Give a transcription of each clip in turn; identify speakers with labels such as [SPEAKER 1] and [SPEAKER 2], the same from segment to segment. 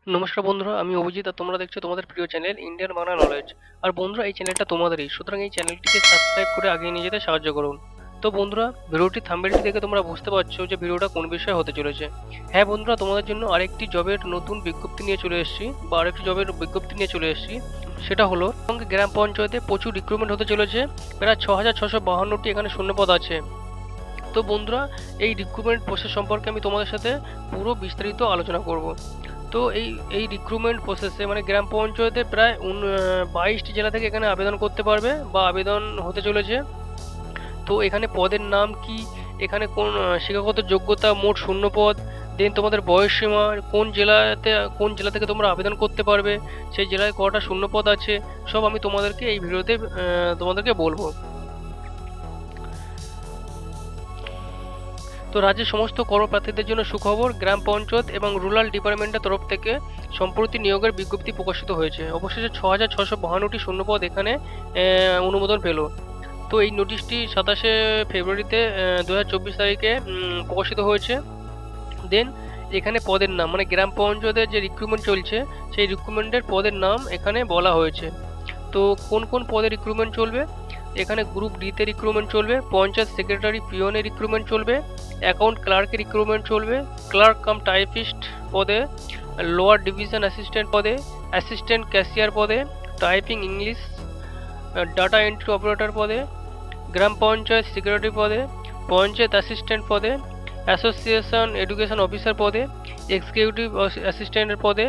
[SPEAKER 1] নমস্কার বন্ধুরা, আমি অভিজিৎ আর তোমরা দেখছো তোমাদের প্রিয় চ্যানেল ইন্ডিয়ান বাংলা নলেজ। আর বন্ধুরা, এই চ্যানেলটা তোমাদেরই, সুতরাং এই চ্যানেলটিকে সাবস্ক্রাইব করে আগিয়ে নিয়ে যেতে সাহায্য করুন। তো বন্ধুরা, ভিডিওটি থাম্বনেলটি দেখে তোমরা বুঝতে পারছো যে ভিডিওটা কোন বিষয়ে হতে চলেছে। হ্যাঁ বন্ধুরা, তোমাদের জন্য আরেকটি জবের নতুন বিজ্ঞপ্তি নিয়ে চলে এসেছি, বা আরেকটি জবের বিজ্ঞপ্তি নিয়ে চলে এসেছি। সেটা হলো গ্রাম পঞ্চায়েতে প্রচুর রিক্রুটমেন্ট হতে চলেছে। প্রায় 6,652টি এখানে শূন্যপদ আছে। তো বন্ধুরা, এই রিক্রুটমেন্ট প্রসেস সম্পর্কে আমি তোমাদের সাথে পুরো বিস্তারিত আলোচনা করব। তো এই রিক্রুটমেন্ট প্রসেসে মানে গ্রাম পঞ্চায়েতে প্রায় 22টি জেলা থেকে এখানে আবেদন করতে পারবে বা আবেদন হতে চলেছে। তো এখানে পদের নাম কি, এখানে কোন শিক্ষাগত যোগ্যতা, মোট শূন্য পদ, দেন তোমাদের বয়সসীমা, কোন জেলা থেকে তোমরা আবেদন করতে পারবে, সেই জেলায় কটা শূন্য পদ আছে, সব আমি তোমাদেরকে এই ভিডিওতে তোমাদেরকে বলবো। তো রাজ্যের সমস্ত কর্মপ্রার্থীদের জন্য সুখবর, গ্রাম পঞ্চায়েত এবং রুরাল ডিপার্টমেন্টের তরফ থেকে সম্প্রতি নিয়োগের বিজ্ঞপ্তি প্রকাশিত হয়েছে। অবশেষে 6,652টি শূন্যপদ এখানে অনুমোদন পেল। তো এই নোটিশটি 27শে ফেব্রুয়ারিতে 2024 তারিখে প্রকাশিত হয়েছে। দেন এখানে পদের নাম মানে গ্রাম পঞ্চায়েতের যে রিক্রুটমেন্ট চলছে সেই রিক্রুটমেন্টের পদের নাম এখানে বলা হয়েছে। তো কোন কোন পদে রিক্রুটমেন্ট চলবে, এখানে গ্রুপ ডিতে রিক্রুটমেন্ট চলবে, পঞ্চায়েত সেক্রেটারি পিওনের রিক্রুটমেন্ট চলবে, অ্যাকাউন্ট ক্লার্কের রিক্রুটমেন্ট চলবে, ক্লার্ক কাম টাইপিস্ট পদে, লোয়ার ডিভিশন অ্যাসিস্ট্যান্ট পদে, অ্যাসিস্ট্যান্ট ক্যাশিয়ার পদে, typing English, data entry operator পদে, গ্রাম পঞ্চায়েত সেক্রেটারি পদে, পঞ্চায়েত অ্যাসিস্ট্যান্ট পদে, অ্যাসোসিয়েশন এডুকেশন অফিসার পদে, এক্সিকিউটিভ অ্যাসিস্ট্যান্টের পদে,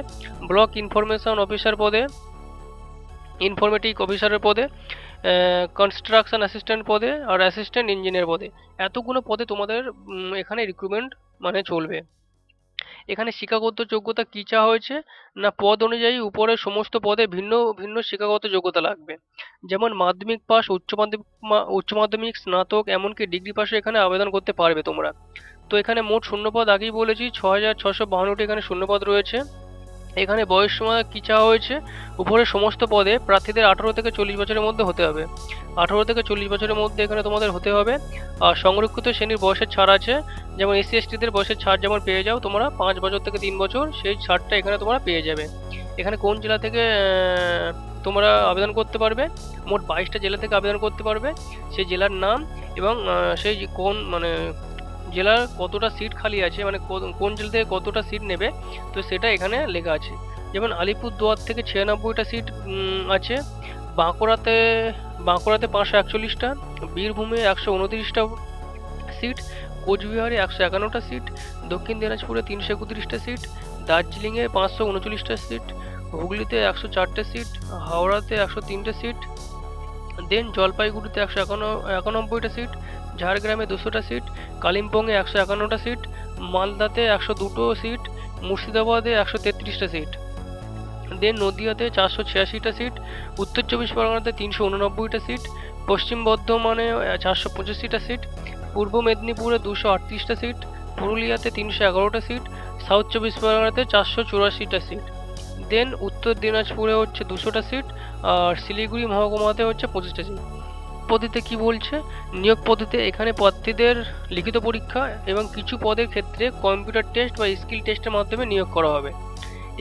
[SPEAKER 1] ব্লক ইনফরমেশন অফিসার পদে, ইনফরমেটিক অফিসারের পদে, কনস্ট্রাকশন অ্যাসিস্ট্যান্ট পদে আর অ্যাসিস্ট্যান্ট ইঞ্জিনিয়ার পদে। এতগুলো পদে তোমাদের এখানে রিক্রুটমেন্ট মানে চলবে। এখানে শিক্ষাগত যোগ্যতা কী চাওয়া হয়েছে না, পদ অনুযায়ী উপরের সমস্ত পদে ভিন্ন ভিন্ন শিক্ষাগত যোগ্যতা লাগবে। যেমন মাধ্যমিক পাস, উচ্চ মাধ্যমিক, স্নাতক, এমনকি ডিগ্রি পাশে এখানে আবেদন করতে পারবে তোমরা। তো এখানে মোট শূন্যপদ আগেই বলেছি 6,652টি এখানে শূন্যপদ রয়েছে। এখানে বয়সসীমা কী চাওয়া হয়েছে, উপরের সমস্ত পদে প্রার্থীদের 18 থেকে 40 বছরের মধ্যে হতে হবে। 18 থেকে 40 বছরের মধ্যে এখানে তোমাদের হতে হবে। আর সংরক্ষিত শ্রেণীর বয়সের ছাড় আছে, যেমন এসসি এসটিদের বয়সের ছাড় যেমন পেয়ে যাও তোমরা 5 বছর থেকে 3 বছর, সেই ছাড়টা এখানে তোমরা পেয়ে যাবে। এখানে কোন জেলা থেকে তোমরা আবেদন করতে পারবে, মোট 22টা জেলা থেকে আবেদন করতে পারবে। সেই জেলার নাম এবং সেই কোন মানে জেলার কতটা সিট খালি আছে, মানে কোন জেলা থেকে কতটা সিট নেবে, তো সেটা এখানে লেখা আছে। যেমন আলিপুরদুয়ার থেকে 96টা সিট আছে, বাঁকুড়াতে 541টা, বীরভূমে 129টা সিট, কোচবিহারে 151টা সিট, দক্ষিণ দিনাজপুরে 331টা সিট, দার্জিলিংয়ে 539টা সিট, হুগলিতে 104টে সিট, হাওড়াতে 103টে সিট, দেন জলপাইগুড়িতে 191টা সিট, ঝাড়গ্রামে 200টা সিট, কালিম্পংয়ে 151টা সিট, মালদাতে 102টো সিট, মুর্শিদাবাদে 133টা সিট, দেন নদিয়াতে 486টা সিট, উত্তর চব্বিশ পরগনাতে 389টা সিট, পশ্চিম বর্ধমানে 485টা সিট, পূর্ব মেদিনীপুরে 238টা সিট, পুরুলিয়াতে 311টা সিট, সাউথ চব্বিশ পরগনাতে 484টা সিট, দেন উত্তর দিনাজপুরে হচ্ছে 200টা সিট, আর শিলিগুড়ি মহকুমাতে হচ্ছে 25টা সিট। পদ্ধতিতে কি বলছে, নিয়োগ পদ্ধতিতে এখানে প্রার্থীদের লিখিত পরীক্ষা এবং কিছু পদের ক্ষেত্রে কম্পিউটার টেস্ট বা স্কিল টেস্টের মাধ্যমে নিয়োগ করা হবে।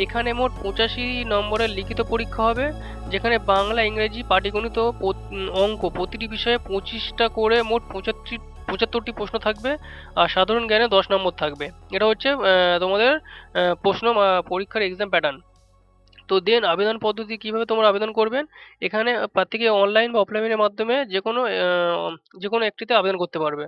[SPEAKER 1] এখানে মোট 85 নম্বরের লিখিত পরীক্ষা হবে, যেখানে বাংলা, ইংরেজি, পাটিগণিত ও অঙ্ক প্রতিটি বিষয়ে 25টা করে মোট 75টি প্রশ্ন থাকবে। আর সাধারণ জ্ঞানে 10 নম্বর থাকবে। এটা হচ্ছে তোমাদের প্রশ্ন পরীক্ষার এক্সাম প্যাটার্ন। তো দেন আবেদন পদ্ধতি কিভাবে তোমরা আবেদন করবেন, এখানে প্রার্থীকে অনলাইন বা অফলাইনের মাধ্যমে যে কোনো একটিতে আবেদন করতে পারবে।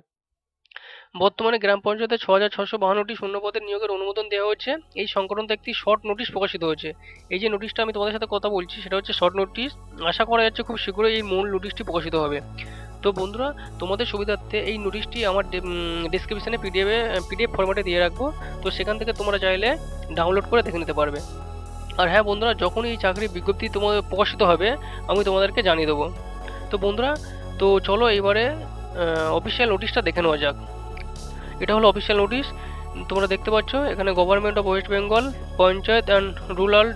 [SPEAKER 1] বর্তমানে গ্রাম পঞ্চায়েতে 6,652টি শূন্যপদের নিয়োগের অনুমোদন দেওয়া হচ্ছে। এই সংক্রান্ত একটি শর্ট নোটিশ প্রকাশিত হয়েছে। এই যে নোটিশটা আমি তোমাদের সাথে কথা বলছি সেটা হচ্ছে শর্ট নোটিশ। আশা করা যাচ্ছে খুব শীঘ্রই এই মূল নোটিশটি প্রকাশিত হবে। তো বন্ধুরা, তোমাদের সুবিধার্থে এই নোটিশটি আমার ডেসক্রিপশনে পিডিএফ ফরম্যাটে দিয়ে রাখবো। তো সেখান থেকে তোমরা চাইলে ডাউনলোড করে দেখে নিতে পারবে। আর হ্যাঁ বন্ধুরা, যখনই এই চাকরির বিজ্ঞপ্তি তোমাদের প্রকাশিত হবে আমি তোমাদেরকে জানিয়ে দেবো। তো বন্ধুরা, তো চলো এবারে অফিসিয়াল নোটিশটা দেখে নেওয়া যাক। এটা হলো অফিসিয়াল নোটিশ। তোমরা দেখতে পাচ্ছ এখানে government of West Bengal, panchayat and rural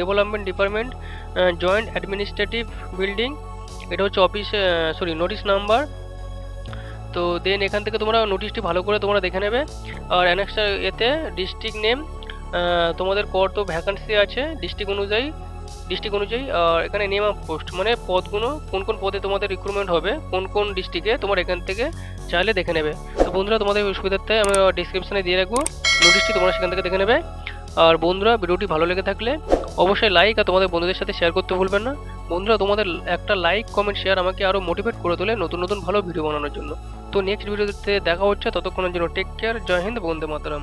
[SPEAKER 1] development department, joint administrative building. এটা হচ্ছে নোটিশ নাম্বার। তো দেন এখান থেকে তোমরা নোটিশটি ভালো করে তোমরা দেখে নেবে। আর অ্যানেক্সার এতে ডিস্ট্রিক্ট নেম, তোমাদের কত ভ্যাকান্সি আছে ডিস্ট্রিক্ট অনুযায়ী। আর এখানে নেম অফ পোস্ট মানে পদগুলো কোন কোন পদে তোমাদের রিক্রুটমেন্ট হবে, কোন কোন ডিস্ট্রিক্টে, তোমার এখান থেকে চাইলে দেখে নেবে। তো বন্ধুরা, তোমাদের সুবিধার্থে আমি ডিসক্রিপশনে দিয়ে রাখবো নোটিশটি, তোমরা সেখান থেকে দেখে নেবে। আর বন্ধুরা, ভিডিওটি ভালো লেগে থাকলে অবশ্যই লাইক আর তোমাদের বন্ধুদের সাথে শেয়ার করতে ভুলবেন না। বন্ধুরা, তোমাদের একটা লাইক কমেন্ট শেয়ার আমাকে আরও মোটিভেট করে তোলে নতুন নতুন ভালো ভিডিও বানানোর জন্য। তো নেক্সট ভিডিওতে দেখা হচ্ছে, ততক্ষণের জন্য টেক কেয়ার, জয় হিন্দ, বন্দে মাতরম।